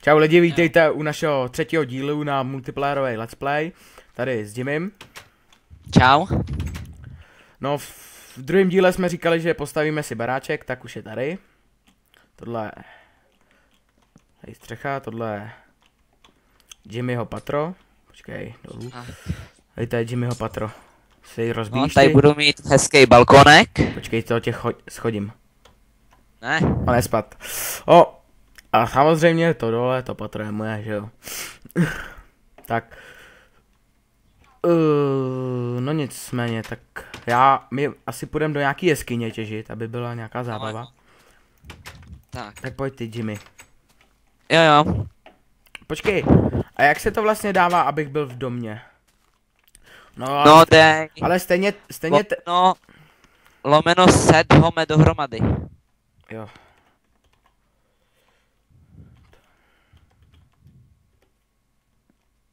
Čau lidi, vítejte u našeho třetího dílu na multiplayerový let's play. Tady s Jimem. Čau. No v druhém díle jsme říkali, že postavíme si baráček, tak už je tady. Tohle je střecha, tohle je Jimmyho patro. Počkej, dolů. Tady to je Jimmyho patro. Si rozbíjíš No, tady budu mít hezký balkonek. Počkej, to tě schodím. Ne. A nespad. O, a samozřejmě to dole, to patro je moje, že jo. Tak. No nicméně, tak my asi půjdeme do nějaký jeskyně těžit, aby byla nějaká zábava. Tak pojď ty, Jimmy. Jo. Počkej, a jak se to vlastně dává, abych byl v domě? No dej. Ale stejně no, lomeno set home dohromady. Jo.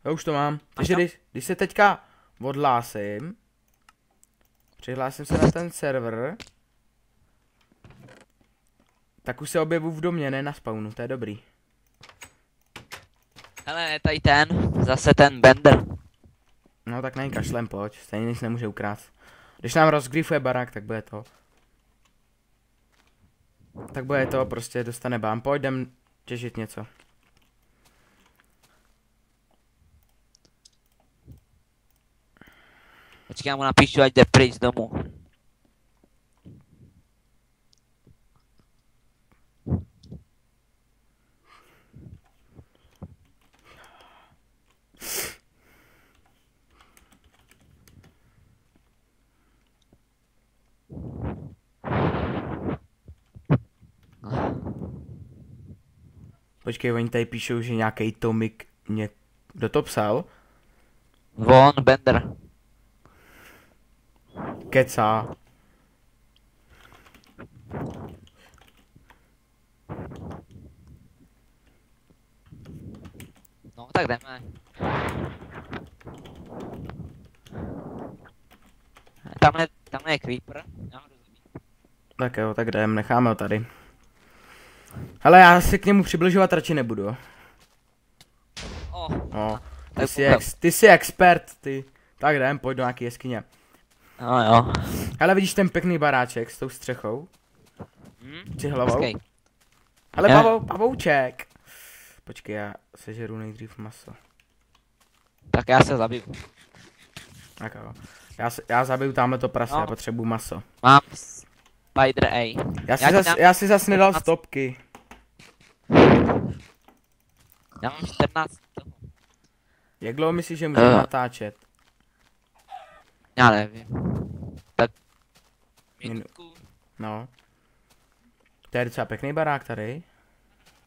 Já už to mám. Takže když se teďka přihlásím se na ten server, tak už se objevu v domě, ne na spawnu, to je dobrý. Hele, je tady zase ten Bender. No tak nej kašlem, pojď, stejně nic nemůže ukrást. Když nám rozgrifuje barák, tak bude to. Prostě dostane bám, pojďem těžit něco. Počkej, já mu napíšu, ať jde pryč z domu. Počkej, oni tady píšou, že nějaký Tomik kdo to psal? Von Bender. Kecá. No, tak jdeme. Tamhle je creeper. Tak jo, tak jdem, necháme ho tady. Hele, já se k němu přibližovat radši nebudu. No, ty jsi expert, ty. Tak jdem, pojď do nějaký jeskyně. No jo. Hele, vidíš ten pěkný baráček s tou střechou? Či hlavou? Hezký. Hele, pavouček. Počkej, já sežeru nejdřív maso. Tak já se zabiju. Tak jo. Já zabiju tamhle to prase, já potřebuju maso. Mám Spider A. Já si zas nedal stopky. Já mám 14 toho. Jak dlouho myslíš, že můžu natáčet? Já nevím. Tak minutku. No. To je docela pěkný barák tady.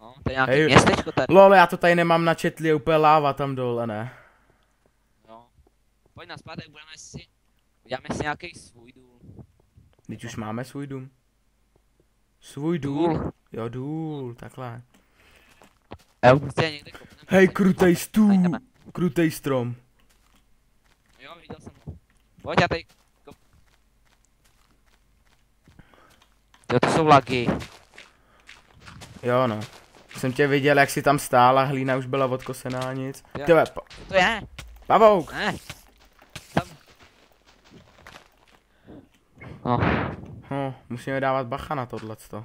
No, to je nějaký městečko tady. Lol, já to tady nemám načetlý, je úplně láva tam dole, ne? No. Pojď na zpátek, uděláme si nějaký svůj důl. Teď už máme svůj dům. Svůj důl? Jo, důl, takhle. Hej, krutej stůl, krutej strom. Jo, viděl jsem ho. Pojď, já tady... Jo, to jsou lagy. Jo, no. Jsem tě viděl, jak jsi tam stál a hlína už byla odkosená a nic. Tyhle, to je? Pavouk! Ne. Tam. No, musíme dávat bacha na tohleto.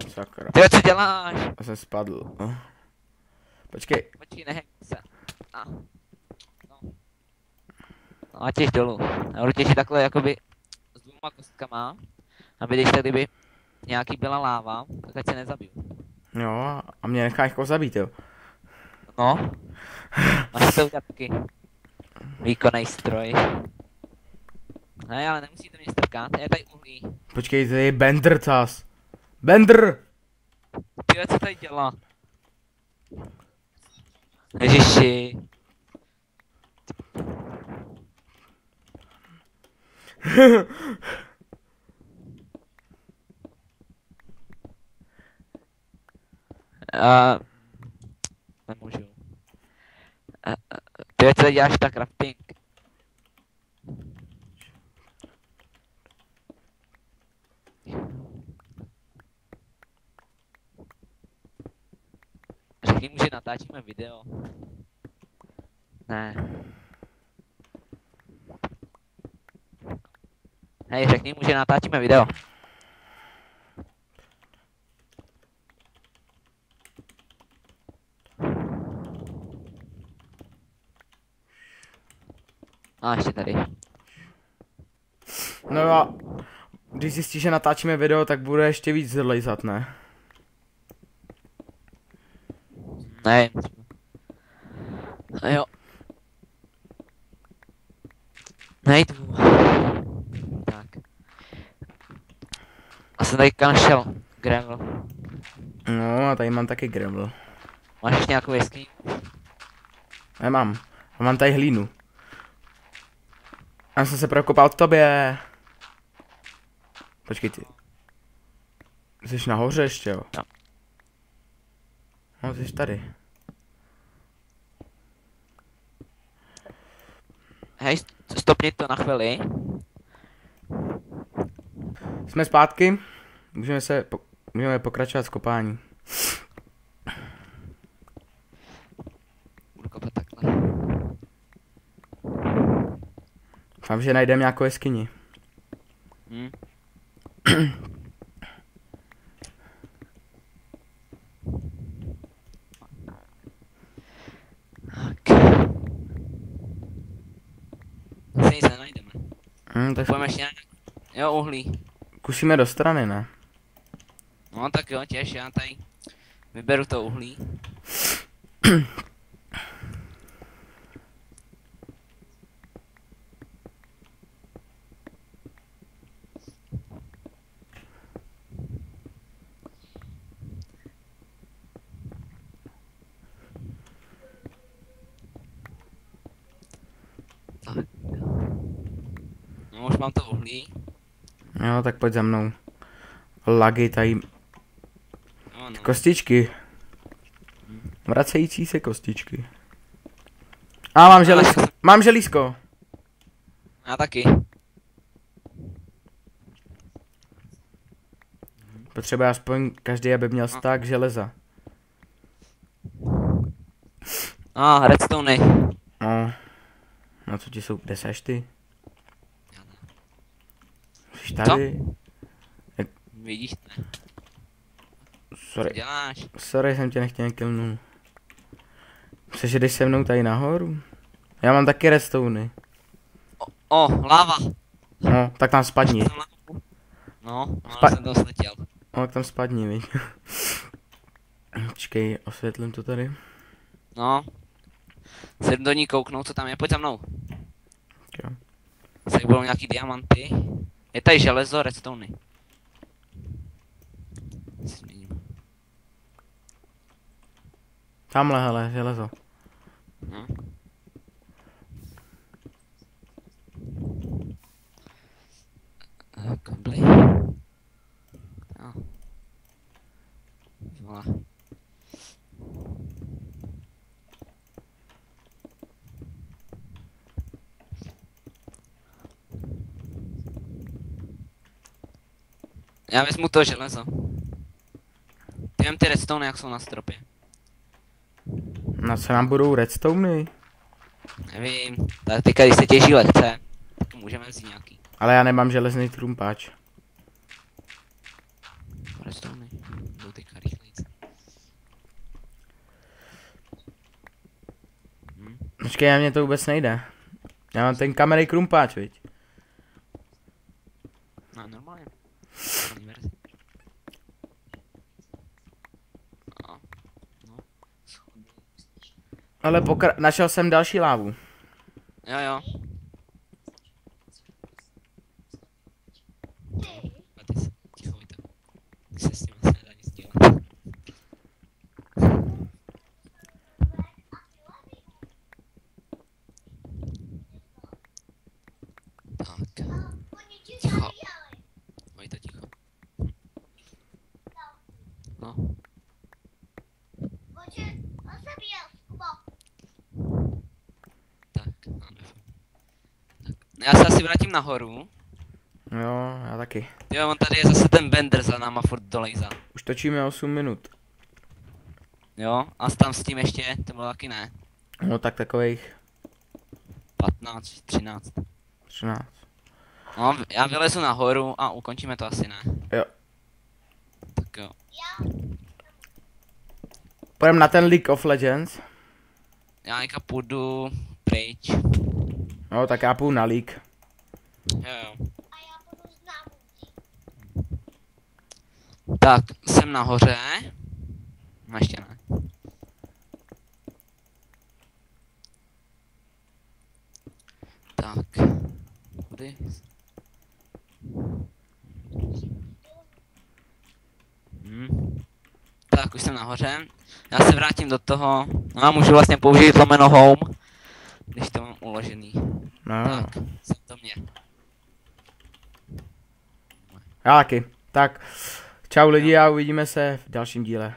Sakra. Ty co děláš? Já jsem spadl. Počkej. Počkej, nehej se. No a těž dolů. Já budu těžit takhle jakoby s dvěma kostkama, aby když tady by nějaký byla láva, tak ať se nezabiju. Jo, a mě necháš jako zabít, jo. No. Máš to udělat taky. Výkonnej stroj. Ne, ale nemusíte mě strkat, je tady uhlí. Počkej, to je Bender cas. Bender! Tyhle, co tady dělá? Ježiši. Nemůžu. Kde co děláš tak crafting? Řekni mu, že natáčíme video. Ne. Hej, řekni mu, že natáčíme video. A ještě tady. No a když zjistíš, že natáčíme video, tak bude ještě víc zlejzat, ne? Ne. Jo. Nejdu. Tak. A jsem tady našel gravel. No a tady mám taky gravel. Máš ještě nějakou jeskyni? Nemám. A mám tady hlínu. Já jsem se prokopal k tobě. Počkej ty. Jsi nahoře ještě, jo? Jo. No, jsi tady. Hej, stopni to na chvíli. Jsme zpátky. Můžeme pokračovat s kopání. Budu kopat takhle. Doufám, že najdeme nějakou jeskyni. Hm. Tak. Asi nic nenajdeme. Tak Pojďme ještě nějak. Jo, uhlí. kusíme do strany, ne? No tak jo, těž, já tady vyberu to uhlí. Tak. No už mám to uhlí. Jo, tak pojď za mnou. Lagy tady. No, no. Kostičky. Vracející se kostičky. A mám želízko. Mám želízko. Já taky. Potřebuje aspoň každý, aby měl sták železa. Redstone. No. No co ti jsou, kde seš ty? Jsi tady? Vidíš, ne? Co Sorry. děláš? Sorry, jsem tě nechtěl killnout. Chceš, že jdeš se mnou tady nahoru? Já mám taky redstone. Láva. No, tak tam spadni. No, Spa- jsem to sletěl. No, tak tam spadni, viď. Počkej, osvětlím to tady. No. Jsem do ní kouknout, co tam je, pojď za mnou. Jo. Tady budou nějaký diamanty. Je tady železo, redstone. Tamhle, hele, železo. No. Kably. No. Vole. Já vezmu to železo. Ty redstone, jak jsou na stropě. Na co nám budou redstone? Nevím, tak teďka když se těží lehce, tak můžeme vzít nějaký. Ale já nemám železný trumpáč. Redstone, jdou teďka rychlejc. Počkej, já mě to vůbec nejde. Já mám ten kamenný krumpáč, viď? No, normálně. Ale našel jsem další lávu. Jo. A ty se ticho, ty se s tím asi nedá nic dělat. Tak. Ticho. Pojď to ticho. No. Já se asi vrátím nahoru. Jo, já taky. Jo, on tady je zase ten Bender za náma furt dolejza. Už točíme 8 minut. Jo, a tam s tím ještě, to bylo taky ne. No tak takových 15, 13. 13. No, já vylezu nahoru a ukončíme to asi, ne? Jo. Tak jo. Půjdeme na ten League of Legends. Já teďka půjdu pryč. No tak já půjdu na League. Jo. Tak, jsem nahoře. No ještě ne. Tak. Kudy? Tak, už jsem nahoře. Já se vrátím do toho. No já můžu vlastně použít lomeno home, když to mám uložený. No. Tak, jsem to mě. Já taky. Tak, čau lidi a uvidíme se v dalším díle.